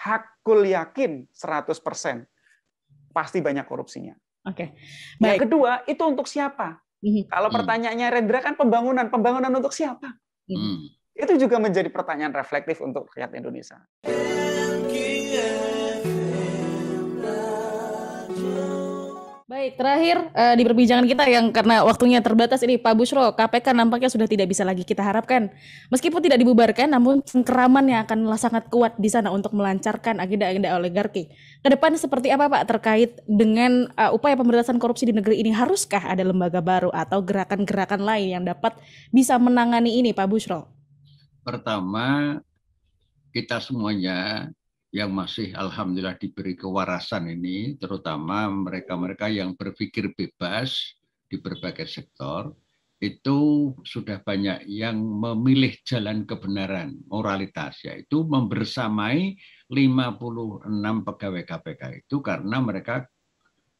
hakul yakin 100% pasti banyak korupsinya. Oke. Yang Baik. kedua, itu untuk siapa? Kalau pertanyaannya Rendra kan pembangunan untuk siapa? Itu juga menjadi pertanyaan reflektif untuk rakyat Indonesia. Baik, terakhir di perbincangan kita yang karena waktunya terbatas ini, Pak Busyro, KPK nampaknya sudah tidak bisa lagi kita harapkan. Meskipun tidak dibubarkan, namun cengkeraman yang akan sangat kuat di sana untuk melancarkan agenda-agenda oligarki. Ke depan seperti apa Pak terkait dengan upaya pemberantasan korupsi di negeri ini? Haruskah ada lembaga baru atau gerakan-gerakan lain yang dapat bisa menangani ini, Pak Busyro? Pertama, kita semuanya yang masih alhamdulillah diberi kewarasan ini, terutama mereka-mereka yang berpikir bebas di berbagai sektor, itu sudah banyak yang memilih jalan kebenaran, moralitas, yaitu membersamai 56 pegawai KPK itu karena mereka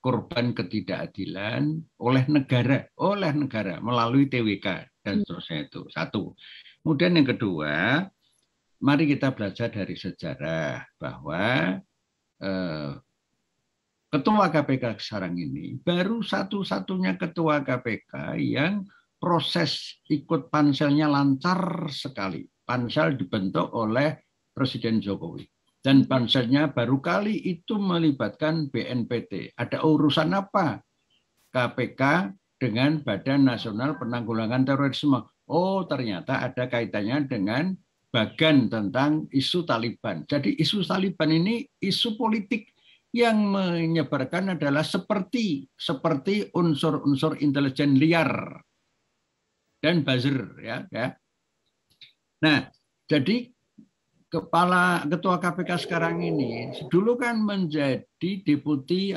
korban ketidakadilan oleh negara melalui TWK dan seterusnya itu. Satu. Kemudian yang kedua, mari kita belajar dari sejarah bahwa ketua KPK sekarang ini baru satu-satunya ketua KPK yang proses ikut panselnya lancar sekali. Pansel dibentuk oleh Presiden Jokowi. Dan panselnya baru kali itu melibatkan BNPT. Ada urusan apa KPK dengan Badan Nasional Penanggulangan Terorisme? Oh, ternyata ada kaitannya dengan bagan tentang isu Taliban. Jadi isu Taliban ini isu politik yang menyebarkan adalah seperti unsur-unsur intelijen liar dan buzzer ya. Nah, jadi ketua KPK sekarang ini dulu kan menjadi deputi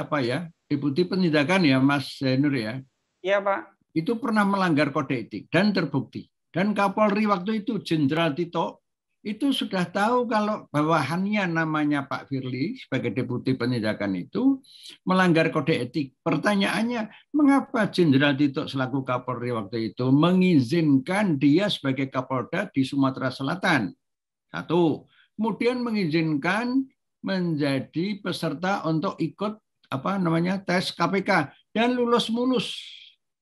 deputi penindakan ya Mas Zainur ya. Iya Pak. Itu pernah melanggar kode etik dan terbukti. Dan Kapolri waktu itu Jenderal Tito itu sudah tahu kalau bawahannya namanya Pak Firly sebagai deputi penindakan itu melanggar kode etik. Pertanyaannya, mengapa Jenderal Tito selaku Kapolri waktu itu mengizinkan dia sebagai Kapolda di Sumatera Selatan? Satu. Kemudian mengizinkan menjadi peserta untuk ikut tes KPK dan lulus mulus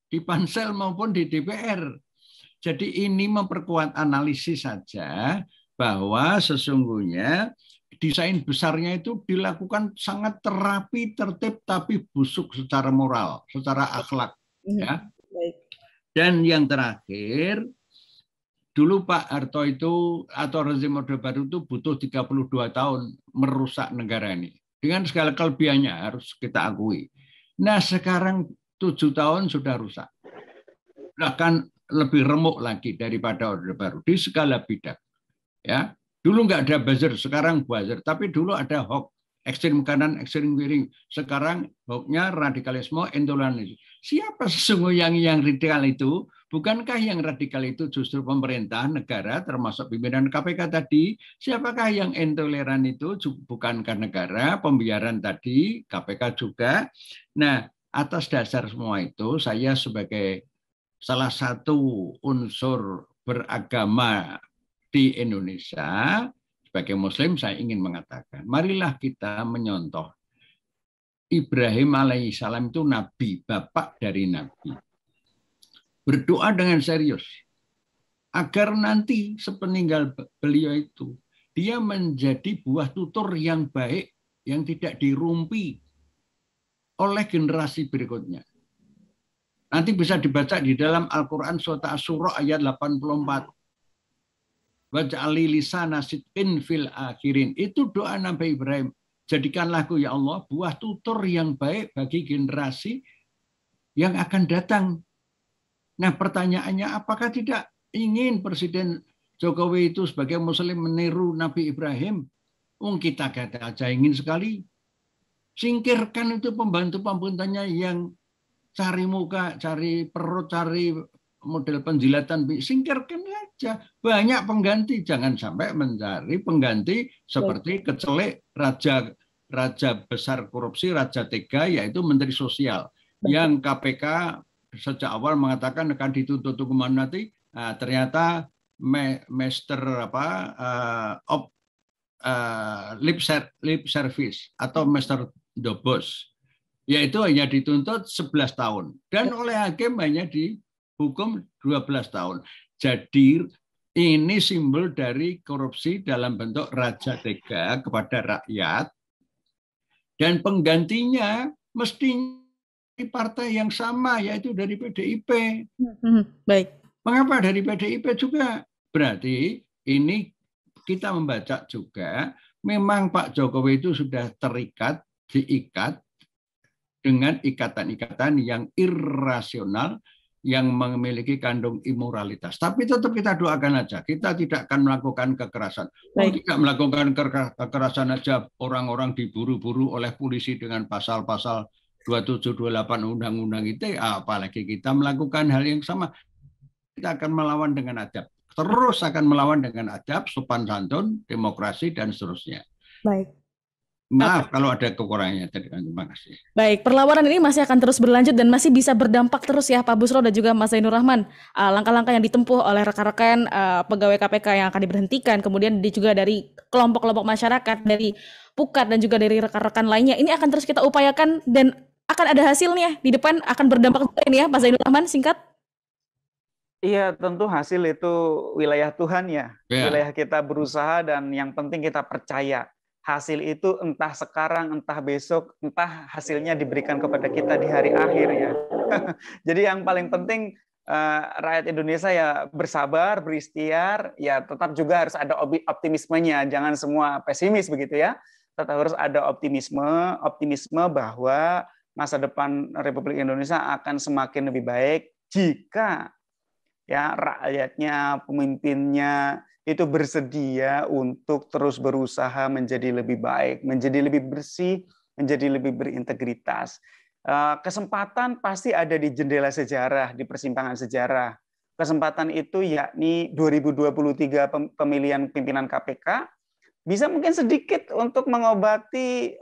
di Pansel maupun di DPR. Jadi ini memperkuat analisis saja bahwa sesungguhnya desain besarnya itu dilakukan sangat terapi, tertib, tapi busuk secara moral, secara akhlak. Ya. Dan yang terakhir, dulu Pak Harto itu atau rezim Orde Baru itu butuh 32 tahun merusak negara ini. Dengan segala kelebihannya harus kita akui. Nah sekarang 7 tahun sudah rusak. Bahkan lebih remuk lagi daripada Orde Baru di segala bidang. Ya, dulu nggak ada buzzer, sekarang buzzer. Tapi dulu ada hoax, ekstrem kanan, ekstrem kiri. Sekarang hoaxnya radikalisme, intoleransi. Siapa sesungguhnya yang radikal itu? Bukankah yang radikal itu justru pemerintah, negara, termasuk pimpinan KPK tadi? Siapakah yang intoleran itu? Bukankah negara, pembiaran tadi, KPK juga? Nah, atas dasar semua itu, saya sebagai salah satu unsur beragama di Indonesia, sebagai Muslim saya ingin mengatakan, marilah kita menyontoh Ibrahim alaihissalam itu nabi, bapak dari nabi. Berdoa dengan serius agar nanti sepeninggal beliau itu dia menjadi buah tutur yang baik yang tidak dirumpi oleh generasi berikutnya. Nanti bisa dibaca di dalam Al-Quran surat Asy-Syura ayat 84. Waj'ali lisana sidqin fil akhirin. Itu doa Nabi Ibrahim. Jadikanlah aku ya Allah buah tutur yang baik bagi generasi yang akan datang. Nah pertanyaannya apakah tidak ingin Presiden Jokowi itu sebagai Muslim meniru Nabi Ibrahim? Kita kata aja ingin sekali. Singkirkan itu pembantu-pembantunya yang cari muka, cari perut, cari model penjilatan. Singkirkan aja. Banyak pengganti. Jangan sampai mencari pengganti seperti kecelek raja besar korupsi, raja tega, yaitu Menteri Sosial. Yang KPK sejak awal mengatakan akan dituntut hukuman mati. Ternyata master lip service atau Master the Boss, yaitu hanya dituntut 11 tahun dan oleh hakim hanya dihukum 12 tahun. Jadi ini simbol dari korupsi dalam bentuk raja tega kepada rakyat, dan penggantinya mesti partai yang sama, yaitu dari PDIP. Baik. Mengapa dari PDIP juga? Berarti ini kita membaca juga memang Pak Jokowi itu sudah diikat dengan ikatan-ikatan yang irrasional yang memiliki kandung imoralitas. Tapi tetap kita doakan aja. Kita tidak akan melakukan kekerasan. Tidak melakukan kekerasan aja, orang-orang diburu-buru oleh polisi dengan pasal-pasal 27, 28 Undang-Undang ITE, apalagi kita melakukan hal yang sama. Kita akan melawan dengan adab. Terus akan melawan dengan adab, sopan santun, demokrasi, dan seterusnya. Baik. Maaf kalau ada kekurangannya. Terima kasih. Baik, perlawanan ini masih akan terus berlanjut dan masih bisa berdampak terus ya Pak Buchro dan juga Mas Zainur Rahman. Langkah-langkah yang ditempuh oleh rekan-rekan pegawai KPK yang akan diberhentikan, kemudian juga dari kelompok-kelompok masyarakat, dari Pukat dan juga dari rekan-rekan lainnya, ini akan terus kita upayakan dan akan ada hasilnya di depan, akan berdampak juga ini ya Pak Zainur Rahman, singkat. Iya, tentu hasil itu wilayah Tuhan ya. Wilayah kita berusaha dan yang penting kita percaya. Hasil itu entah sekarang, entah besok, entah hasilnya diberikan kepada kita di hari akhir ya. Jadi yang paling penting rakyat Indonesia ya bersabar, berikhtiar, ya tetap juga harus ada optimismenya, jangan semua pesimis begitu ya. Tetap harus ada optimisme bahwa masa depan Republik Indonesia akan semakin lebih baik jika ya rakyatnya, pemimpinnya itu bersedia untuk terus berusaha menjadi lebih baik, menjadi lebih bersih, menjadi lebih berintegritas. Kesempatan pasti ada di jendela sejarah, di persimpangan sejarah. Kesempatan itu yakni 2023 pemilihan pimpinan KPK bisa mungkin sedikit untuk mengobati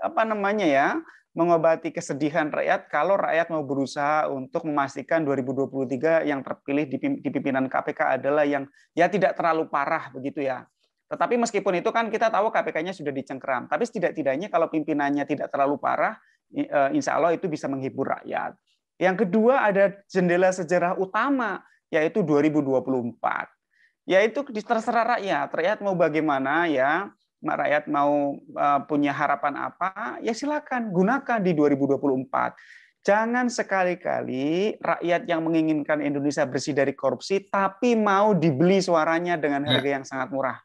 mengobati kesedihan rakyat kalau rakyat mau berusaha untuk memastikan 2023 yang terpilih di pimpinan KPK adalah yang ya tidak terlalu parah begitu ya. Tetapi meskipun itu kan kita tahu KPK-nya sudah dicengkeram, tapi setidak-tidaknya kalau pimpinannya tidak terlalu parah, insya Allah itu bisa menghibur rakyat. Yang kedua ada jendela sejarah utama, yaitu 2024. Yaitu terserah rakyat mau bagaimana ya. Rakyat mau punya harapan apa, ya silakan gunakan di 2024. Jangan sekali-kali rakyat yang menginginkan Indonesia bersih dari korupsi, tapi mau dibeli suaranya dengan harga yang sangat murah.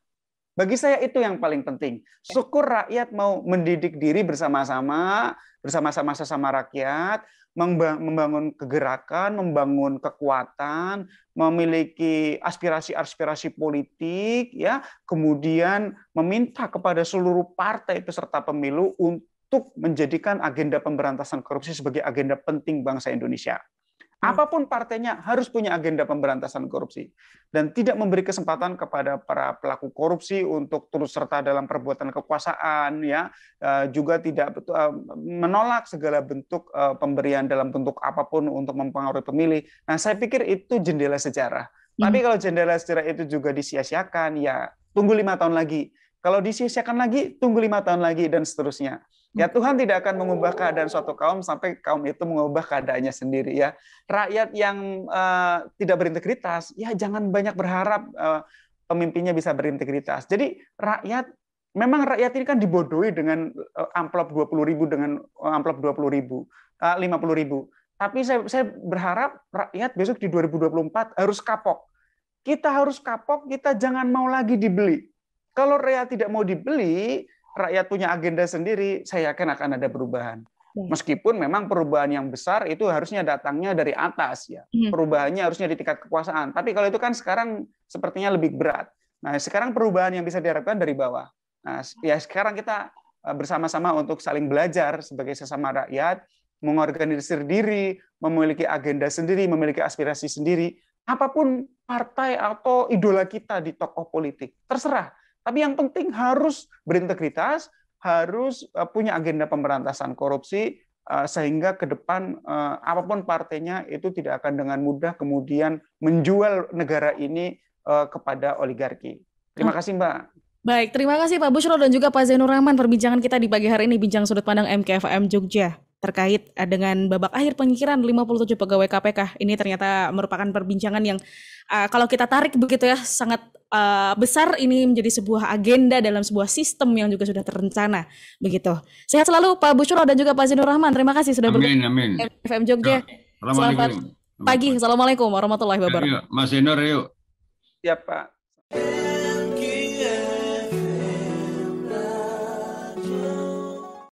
Bagi saya itu yang paling penting. Syukur rakyat mau mendidik diri bersama-sama sesama rakyat, membangun kegerakan, membangun kekuatan, memiliki aspirasi-aspirasi politik, ya, kemudian meminta kepada seluruh partai peserta pemilu untuk menjadikan agenda pemberantasan korupsi sebagai agenda penting bangsa Indonesia. Apapun partainya harus punya agenda pemberantasan korupsi dan tidak memberi kesempatan kepada para pelaku korupsi untuk turut serta dalam perbuatan kekuasaan, ya, juga tidak menolak segala bentuk pemberian dalam bentuk apapun untuk mempengaruhi pemilih. Nah, saya pikir itu jendela sejarah. Tapi kalau jendela sejarah itu juga disia-siakan, ya tunggu 5 tahun lagi. Kalau disia-siakan lagi, tunggu 5 tahun lagi dan seterusnya. Ya Tuhan tidak akan mengubah keadaan suatu kaum sampai kaum itu mengubah keadaannya sendiri ya. Rakyat yang tidak berintegritas, ya jangan banyak berharap pemimpinnya bisa berintegritas. Jadi memang rakyat ini kan dibodohi dengan amplop 20.000 dengan amplop 20.000, 50.000. Tapi saya berharap rakyat besok di 2024 harus kapok. Kita harus kapok, kita jangan mau lagi dibeli. Kalau rakyat tidak mau dibeli, rakyat punya agenda sendiri, saya yakin akan ada perubahan. Meskipun memang perubahan yang besar itu harusnya datangnya dari atas ya. Perubahannya harusnya di tingkat kekuasaan. Tapi kalau itu kan sekarang sepertinya lebih berat. Nah, sekarang perubahan yang bisa diharapkan dari bawah. Nah, ya sekarang kita bersama-sama untuk saling belajar sebagai sesama rakyat, mengorganisir diri, memiliki agenda sendiri, memiliki aspirasi sendiri. Apapun partai atau idola kita di tokoh politik, terserah. Tapi yang penting harus berintegritas, harus punya agenda pemberantasan korupsi, sehingga ke depan apapun partainya itu tidak akan dengan mudah kemudian menjual negara ini kepada oligarki. Terima kasih, Mbak. Baik, terima kasih Pak Busyro dan juga Pak Zainur Rahman perbincangan kita di pagi hari ini, bincang sudut pandang MKFM Jogja terkait dengan babak akhir penyingkiran 57 pegawai KPK. Ini ternyata merupakan perbincangan yang kalau kita tarik begitu ya sangat besar, ini menjadi sebuah agenda dalam sebuah sistem yang juga sudah terencana begitu. Sehat selalu Pak Busyro dan juga Pak Zainur Rahman. Terima kasih sudah bergabung di MKFM Jogja. Selamat pagi. Assalamualaikum warahmatullahi wabarakatuh. Mas Zainur, yuk. Siap Pak.